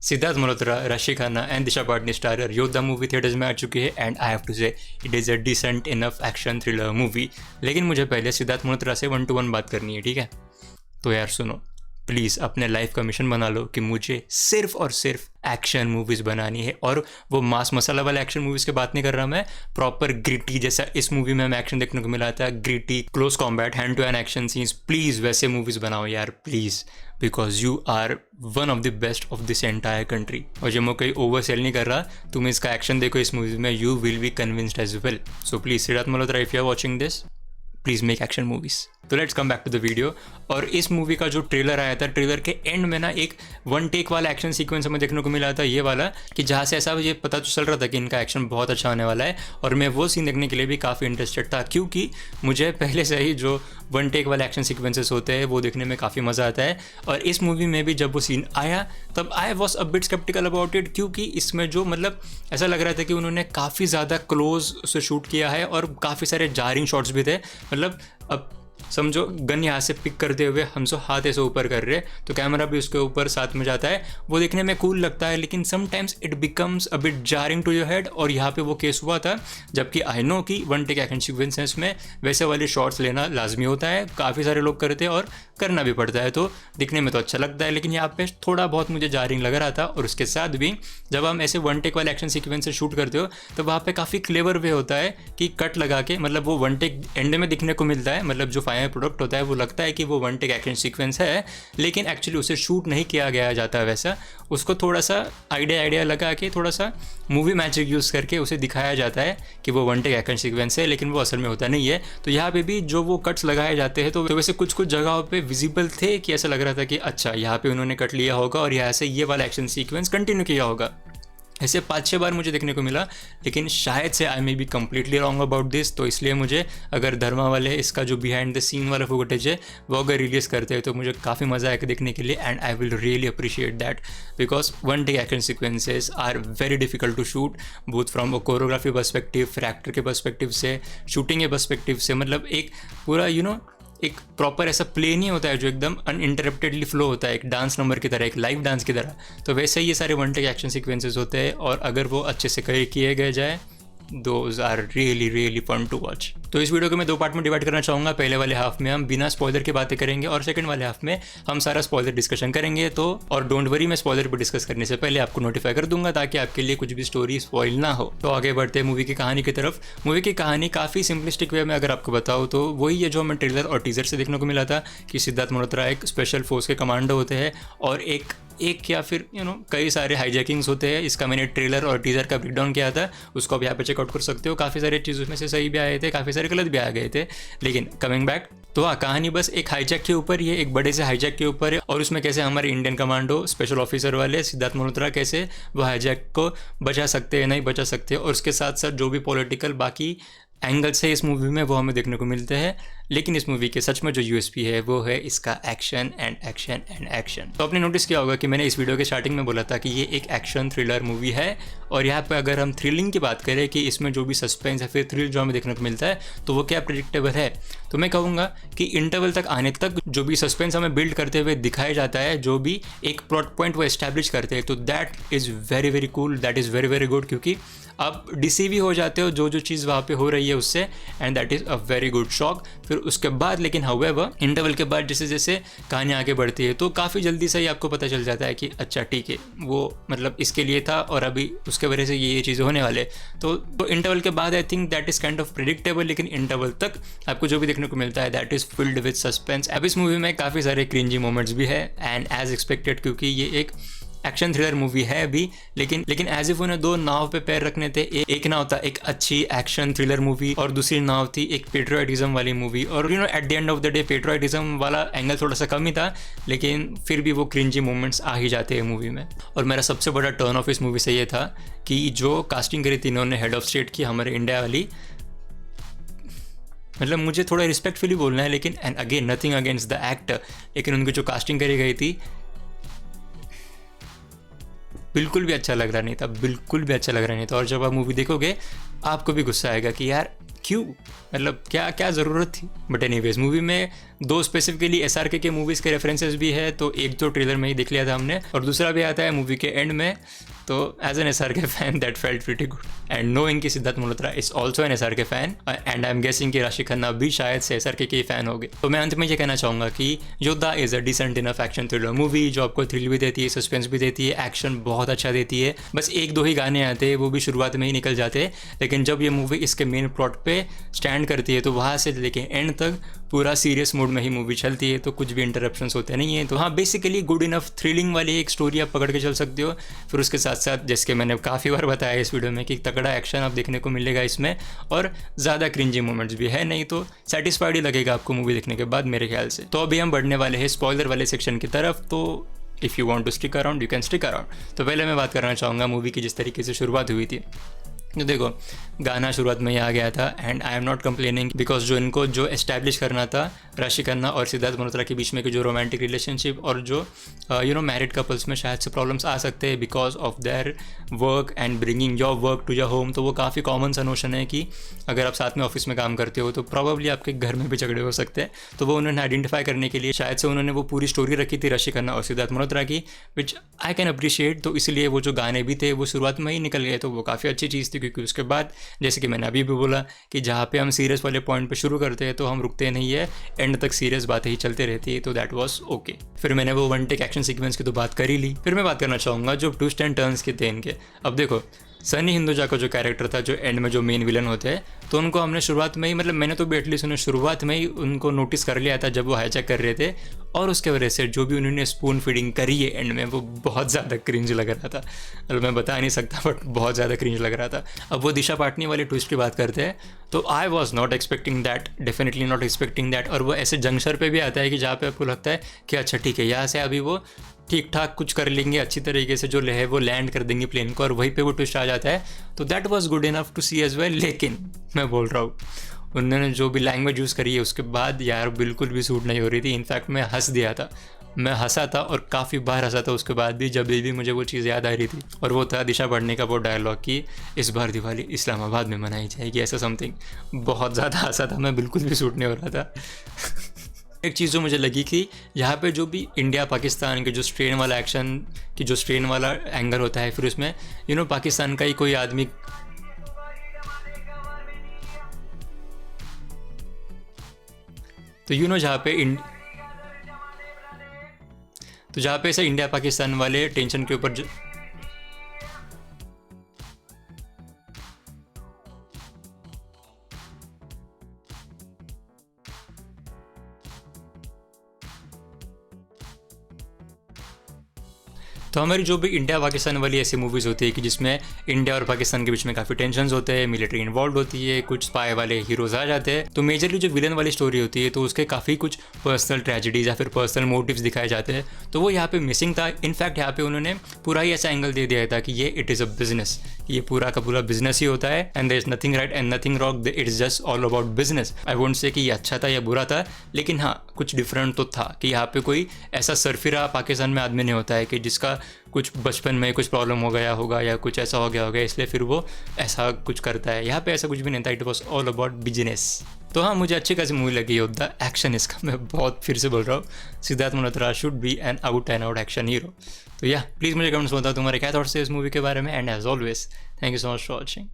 Siddharth Malhotra, Raashi Khanna and Disha Patani starrer Yodha movie theatres में आ चुकी है and I have to say it is a decent enough action thriller movie. लेकिन मुझे पहले सिद्धार्थ मल्होत्रा से 1 to 1 बात करनी है, ठीक है? तो यार सुनो, प्लीज़ अपने लाइफ का मिशन बना लो कि मुझे सिर्फ और सिर्फ एक्शन मूवीज़ बनानी है। और वो मास मसाला वाले एक्शन मूवीज़ की बात नहीं कर रहा मैं, प्रॉपर ग्रिटी जैसा इस मूवी में हमें एक्शन देखने को मिला था, gritty close combat hand to hand action scenes. Please वैसे मूवीज़ बनाओ यार, please, because you are one of the best of this entire country. और जो मैं कहीं ओवर सेल नहीं कर रहा, तुम इसका एक्शन देखो इस मूवी में, you will be convinced as well. So please Siddharth Malhotra, if you are watching this, please make action movies. तो let's come back to the video. और इस मूवी का जो ट्रेलर आया था, ट्रेलर के एंड में ना एक 1 टेक वाला एक्शन सीक्वेंस हमें देखने को मिला था, ये वाला, कि जहाँ से ऐसा ये पता तो चल रहा था कि इनका एक्शन बहुत अच्छा होने वाला है। और मैं वो सीन देखने के लिए भी काफ़ी इंटरेस्टेड था, क्योंकि मुझे पहले से ही जो 1 टेक वाले एक्शन सीक्वेंसेस होते हैं वो देखने में काफ़ी मज़ा आता है। और इस मूवी में भी जब वो सीन आया तब I was a bit sceptical about it, क्योंकि इसमें जो मतलब ऐसा लग रहा था कि उन्होंने काफ़ी ज़्यादा क्लोज से शूट किया है और काफ़ी सारे जारिंग शॉट्स भी थे। मतलब अब समझो गन यहाँ से पिक करते हुए हम सो हाथ ऐसे ऊपर कर रहे हैं तो कैमरा भी उसके ऊपर साथ में जाता है, वो देखने में कूल लगता है, लेकिन sometimes it becomes a bit jarring to your head. और यहाँ पे वो केस हुआ था, जबकि आई नो कि 1 टेक एक्शन सीक्वेंसेस में वैसे वाले शॉट्स लेना लाजमी होता है, काफ़ी सारे लोग करते हैं और करना भी पड़ता है, तो दिखने में तो अच्छा लगता है, लेकिन यहाँ पे थोड़ा बहुत मुझे जारिंग लग रहा था। और उसके साथ भी जब हम ऐसे 1 टेक वाले एक्शन सीक्वेंसेस शूट करते हो तो वहाँ पे काफ़ी क्लेवर वे होता है कि कट लगा के, मतलब वो 1 टेक एंड में दिखने को मिलता है, मतलब जो फाइनल प्रोडक्ट होता है वो लगता है कि वो 1 टेक एक्शन सीक्वेंस है, लेकिन एक्चुअली उसे शूट नहीं किया गया जाता है वैसा। उसको थोड़ा सा आइडिया लगा के, थोड़ा सा मूवी मैजिक यूज़ करके उसे दिखाया जाता है कि वो 1 टेक एक्शन सीक्वेंस है, लेकिन वो असल में होता नहीं है। तो यहाँ पे भी जो वो कट्स लगाए जाते हैं तो वैसे कुछ कुछ जगहों पे विजिबल थे कि ऐसा लग रहा था कि अच्छा यहाँ पे उन्होंने कट लिया होगा और यहाँ से ये वाला एक्शन सीक्वेंस कंटिन्यू किया होगा। ऐसे 5-6 बार मुझे देखने को मिला, लेकिन शायद से I may be completely wrong about this. तो इसलिए मुझे अगर धर्मा वाले इसका जो बिहाइंड द सीन वाला फुटेज है वो अगर रिलीज़ करते हैं तो मुझे काफ़ी मज़ा आएगा देखने के लिए, and I will really appreciate that, because 1 take action sequences are very difficult to shoot, both from a choreography perspective, फिर एक्टर के पर्सपेक्टिव से, शूटिंग के पर्सपेक्टिव से। मतलब एक पूरा एक प्रॉपर ऐसा प्ले नहीं होता है जो एकदम अनइंटरप्टेडली फ्लो होता है, एक डांस नंबर की तरह, एक लाइव डांस की तरह। तो वैसे ही ये सारे 1 टेक एक्शन सीक्वेंसेस होते हैं, और अगर वो अच्छे से किए गए जाए, those are really fun to watch. तो इस वीडियो को मैं 2 पार्ट में डिवाइड करना चाहूँगा। पहले वाले हाफ में हम बिना स्पॉइलर की बातें करेंगे और सेकंड वाले हाफ में हम सारा स्पॉइलर डिस्कशन करेंगे। तो और डोंट वरी, मैं स्पॉइलर पर डिस्कस करने से पहले आपको नोटिफाई कर दूंगा ताकि आपके लिए कुछ भी स्टोरी स्पॉइल ना हो। तो आगे बढ़ते हैं मूवी की कहानी की तरफ। मूवी की कहानी काफ़ी सिंपलिस्टिक वे में अगर आपको बताऊँ तो वही है जो हमें ट्रेलर और टीजर से देखने को मिला था, कि सिद्धार्थ मल्होत्रा एक स्पेशल फोर्स के कमांडो होते हैं और एक या फिर कई सारे हाईजैकिंग्स होते हैं। इसका मैंने ट्रेलर और टीजर का ब्रेकडाउन किया था, उसको आप यहाँ पे चेकआउट कर सकते हो। काफ़ी सारे चीज़ उसमें से सही भी आए थे, काफ़ी सारे गलत भी आ गए थे, लेकिन कमिंग बैक तो हाँ, कहानी बस एक हाईजैक के ऊपर, ये एक बड़े से हाईजैक के ऊपर है। और उसमें कैसे हमारे इंडियन कमांडो स्पेशल ऑफिसर वाले सिद्धार्थ मल्होत्रा कैसे वो हाईजैक को बचा सकते हैं, नहीं बचा सकते, और उसके साथ साथ जो भी पॉलिटिकल बाकी एंगल्स है इस मूवी में वो हमें देखने को मिलते हैं। लेकिन इस मूवी के सच में जो यूएसपी है वो है इसका action and action and action. तो आपने नोटिस किया होगा कि मैंने इस वीडियो के स्टार्टिंग में बोला था कि ये एक एक्शन थ्रिलर मूवी है, और यहाँ पे अगर हम थ्रिलिंग की बात करें कि इसमें जो भी सस्पेंस है फिर थ्रिल जो हमें देखने को मिलता है तो वो क्या प्रेडिक्टेबल है, तो मैं कहूँगा कि इंटरवल तक आने तक जो भी सस्पेंस हमें बिल्ड करते हुए दिखाया जाता है, जो भी एक प्लॉट पॉइंट वो एस्टैब्लिश करते हैं, तो that is very cool, that is very good, क्योंकि आप डिसीव ही हो जाते हो जो चीज़ वहाँ पे हो रही है उससे, and that is a very good shock. फिर उसके बाद लेकिन हाउएवर इंटरवल के बाद जैसे जैसे कहानी आगे बढ़ती है तो काफ़ी जल्दी से ही आपको पता चल जाता है कि अच्छा ठीक है, वो मतलब इसके लिए था और अभी उसके वजह से ये चीज़ें होने वाले। तो इंटरवल के बाद I think that is kind of predictable, लेकिन इंटरवल तक आपको जो भी देखने को मिलता है that is filled with suspense. अब इस मूवी में काफ़ी सारे क्रिंजी मोमेंट्स भी है, एंड एज एक्सपेक्टेड, क्योंकि ये एक एक्शन थ्रिलर मूवी है अभी, लेकिन एज इफ उन्हें 2 नाव पे पैर रखने थे। एक नाव था एक अच्छी एक्शन थ्रिलर मूवी और दूसरी नाव थी एक पेट्रियोटिज्म वाली मूवी। और at the end of the day patriotism वाला एंगल थोड़ा सा कम ही था, लेकिन फिर भी वो क्रिंजी मोमेंट्स आ ही जाते हैं मूवी में। और मेरा सबसे बड़ा टर्न ऑफ इस मूवी से ये था कि जो कास्टिंग करी थी इन्होंने हेड ऑफ स्टेट की हमारे इंडिया वाली, मतलब मुझे थोड़ा रिस्पेक्टफुली बोलना है, लेकिन and again nothing against the actor, लेकिन उनकी जो कास्टिंग करी गई थी बिल्कुल भी अच्छा लग रहा नहीं था, बिल्कुल भी अच्छा लग रहा नहीं था। और जब आप मूवी देखोगे आपको भी गुस्सा आएगा कि यार क्यों, मतलब क्या क्या ज़रूरत थी। बट एनीवेज मूवी में 2 स्पेसिफिकली SRK के मूवीज़ के रेफरेंसेस भी है, तो एक तो ट्रेलर में ही देख लिया था हमने, और दूसरा भी आता है मूवी के एंड में। तो as an SRK fan that felt pretty good. And knowing कि Siddharth Malhotra is also an SRK fan, and I am guessing कि राशि खन्ना भी शायद से SRK के फैन हो गए। तो मैं अंत में ये कहना चाहूँगा कि Yodha is a decent enough action thriller movie, जो आपको थ्रिल भी देती है, सस्पेंस भी देती है, एक्शन बहुत अच्छा देती है। बस 1-2 ही गाने आते हैं, वो भी शुरुआत में ही निकल जाते हैं, लेकिन जब ये मूवी इसके मेन प्लॉट पे स्टैंड करती है तो वहाँ से लेके एंड तक पूरा सीरियस मोड में ही मूवी चलती है, तो कुछ भी इंटरप्शंस होते नहीं हैं। तो हाँ, बेसिकली गुड इनफ थ्रिलिंग वाली एक स्टोरी आप पकड़ के चल सकते हो। फिर उसके साथ साथ, जैसे कि मैंने काफ़ी बार बताया इस वीडियो में, कि तगड़ा एक्शन आप देखने को मिलेगा इसमें, और ज़्यादा क्रिंजी मोमेंट्स भी है, नहीं तो सेटिस्फाइड ही लगेगा आपको मूवी देखने के बाद मेरे ख्याल से। तो अभी हम बढ़ने वाले हैं स्पॉइलर वाले सेक्शन की तरफ, तो if you want to stick around you can stick around. तो पहले मैं बात करना चाहूँगा मूवी की जिस तरीके से शुरुआत हुई थी। तो देखो, गाना शुरुआत में ही आ गया था, and I am not complaining, because जो एस्टैब्लिश करना था राशि खन्ना और सिद्धार्थ मल्होत्रा के बीच में की जो रोमांटिक रिलेशनशिप, और जो मैरिड कपल्स में शायद से प्रॉब्लम्स आ सकते हैं because of their work and bringing your work to your home. तो वो काफ़ी कॉमन सा नोशन है कि अगर आप साथ में ऑफिस में काम करते हो तो प्रॉब्ली आपके घर में भी झगड़े हो सकते हैं। तो वो उन्होंने आइडेंटिफाई करने के लिए शायद से उन्होंने वो पूरी स्टोरी रखी थी राशि खन्ना और सिद्धार्थ मल्होत्रा की, विच आई कैन अप्रिशिएट। तो इसलिए वो जो गाने भी थे वो शुरुआत में ही निकल गए, तो वो काफ़ी अच्छी चीज़ थी, क्योंकि उसके बाद जैसे कि मैंने अभी भी बोला कि जहाँ पे हम सीरियस वाले पॉइंट पे शुरू करते हैं तो हम रुकते नहीं है, एंड तक सीरियस बातें ही चलते रहती है। तो दैट वाज ओके। फिर मैंने वो वन टेक एक्शन सीक्वेंस की तो बात कर ही ली। फिर मैं बात करना चाहूँगा जो ट्विस्ट एंड टर्न्स के थे इनके। अब देखो, सनी हिंदुजा का जो कैरेक्टर था, जो एंड में जो मेन विलन होते हैं, तो उनको हमने शुरुआत में ही, मतलब मैंने तो भी एटलीस्ट उन्हें शुरुआत में ही उनको नोटिस कर लिया था जब वो हाईजैक कर रहे थे, और उसके वजह से जो भी उन्होंने स्पून फीडिंग करी है एंड में, वो बहुत ज़्यादा क्रिंज लग रहा था। मतलब मैं बता नहीं सकता, बट बहुत ज़्यादा क्रिंज लग रहा था। अब वो दिशा पाटनी वाले ट्विस्ट की बात करते हैं, तो I was not expecting that, definitely not expecting that. और वो ऐसे जंक्शन पे भी आता है कि जहाँ पे आपको लगता है कि अच्छा ठीक है, यहाँ से अभी वो ठीक ठाक कुछ कर लेंगे, अच्छी तरीके से जो है वो लैंड कर देंगे प्लेन को, और वहीं पे वो ट्विस्ट आ जाता है। तो that was good enough to see as well. लेकिन मैं बोल रहा हूँ, उन्होंने जो भी लैंग्वेज यूज़ करी है उसके बाद यार बिल्कुल भी सूट नहीं हो रही थी। इनफैक्ट मैं हंस दिया था, मैं हंसा था, और काफ़ी बार हंसा था उसके बाद भी, जब भी मुझे वो चीज़ याद आ रही थी। और वो था दिशा पढ़ने का वो डायलॉग कि इस बार दिवाली इस्लामाबाद में मनाई जाएगी, ऐसा समथिंग। बहुत ज़्यादा हंसा था मैं, बिल्कुल भी सूट नहीं हो रहा था। एक चीज़ जो मुझे लगी कि यहाँ पे जो भी इंडिया पाकिस्तान के जो स्ट्रेन वाला एक्शन की जो स्ट्रेन वाला एंगल होता है, फिर उसमें पाकिस्तान का ही कोई आदमी, तो जहाँ पे ऐसे इंडिया पाकिस्तान वाले टेंशन के ऊपर तो हमारी जो भी इंडिया पाकिस्तान वाली ऐसी मूवीज़ होती है कि जिसमें इंडिया और पाकिस्तान के बीच में काफ़ी टेंशन्स होते हैं, मिलिट्री इन्वॉल्व होती है, कुछ स्पाई वाले हीरोज़ आ जाते हैं, तो मेजरली जो विलन वाली स्टोरी होती है तो उसके काफ़ी कुछ पर्सनल ट्रेजेडीज या फिर पर्सनल मोटिव्स दिखाए जाते हैं। तो वो यहाँ पे मिसिंग था। इनफैक्ट यहाँ पे उन्होंने पूरा ही ऐसा एंगल दे दिया था कि ये इट इज़ अ बिजनेस, ये पूरा का पूरा बिजनेस ही होता है, and there is nothing right and nothing wrong, it is just all about business. I won't say कि ये अच्छा था या बुरा था, लेकिन हाँ कुछ डिफरेंट तो था कि यहाँ पे कोई ऐसा सरफिरा पाकिस्तान में आदमी नहीं होता है कि जिसका कुछ बचपन में कुछ प्रॉब्लम हो गया होगा या कुछ ऐसा हो गया होगा इसलिए फिर वो ऐसा कुछ करता है। यहाँ पे ऐसा कुछ भी नहीं था, it was all about business. तो हाँ, मुझे अच्छी खासी मूवी लगी योद्धा। एक्शन इसका मैं बहुत फिर से बोल रहा हूँ, Sidharth Malhotra should be an out and out action hero. तो या प्लीज़ मुझे कमेंट्स बताओ तुम्हारे क्या थॉट्स है इस मूवी के बारे में, and as always thank you so much for watching.